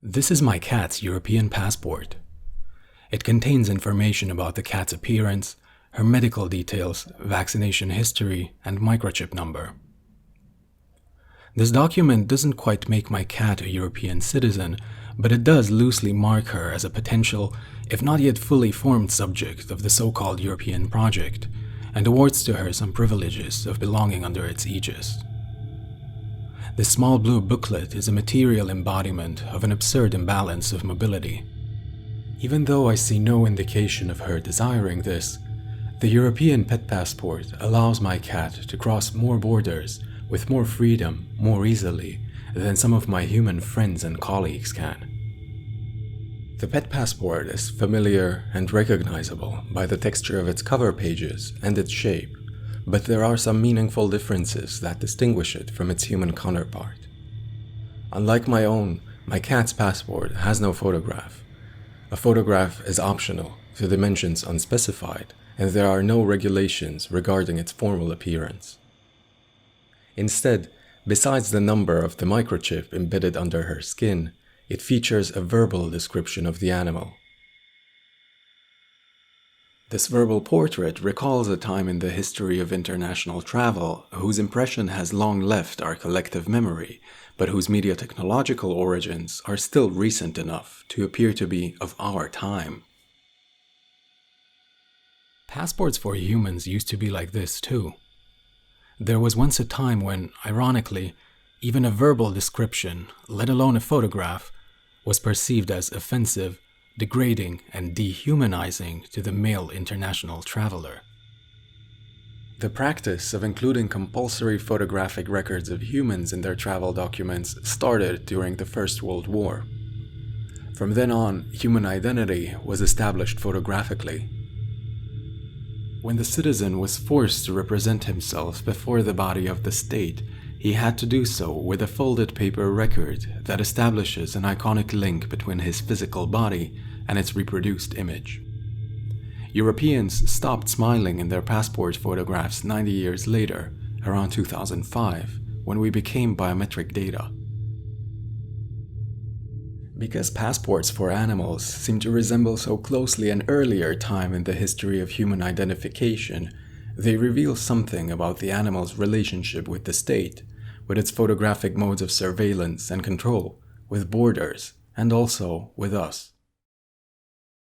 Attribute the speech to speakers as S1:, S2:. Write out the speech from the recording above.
S1: This is my cat's European passport. It contains information about the cat's appearance, her medical details, vaccination history, and microchip number. This document doesn't quite make my cat a European citizen, but it does loosely mark her as a potential, if not yet fully formed subject of the so-called European project, and awards to her some privileges of belonging under its aegis. This small blue booklet is a material embodiment of an absurd imbalance of mobility. Even though I see no indication of her desiring this, the European pet passport allows my cat to cross more borders with more freedom more easily than some of my human friends and colleagues can. The pet passport is familiar and recognizable by the texture of its cover pages and its shape, but there are some meaningful differences that distinguish it from its human counterpart. Unlike my own, my cat's passport has no photograph. A photograph is optional, to dimensions unspecified, and there are no regulations regarding its formal appearance. Instead, besides the number of the microchip embedded under her skin, it features a verbal description of the animal. This verbal portrait recalls a time in the history of international travel whose impression has long left our collective memory, but whose media technological origins are still recent enough to appear to be of our time. Passports for humans used to be like this too. There was once a time when, ironically, even a verbal description, let alone a photograph, was perceived as offensive, degrading, and dehumanizing to the male international traveler. The practice of including compulsory photographic records of humans in their travel documents started during the First World War. From then on, human identity was established photographically. When the citizen was forced to represent himself before the body of the state, he had to do so with a folded paper record that establishes an iconic link between his physical body and its reproduced image. Europeans stopped smiling in their passport photographs 90 years later, around 2005, when we became biometric data. Because passports for animals seem to resemble so closely an earlier time in the history of human identification, they reveal something about the animal's relationship with the state, with its photographic modes of surveillance and control, with borders, and also with us.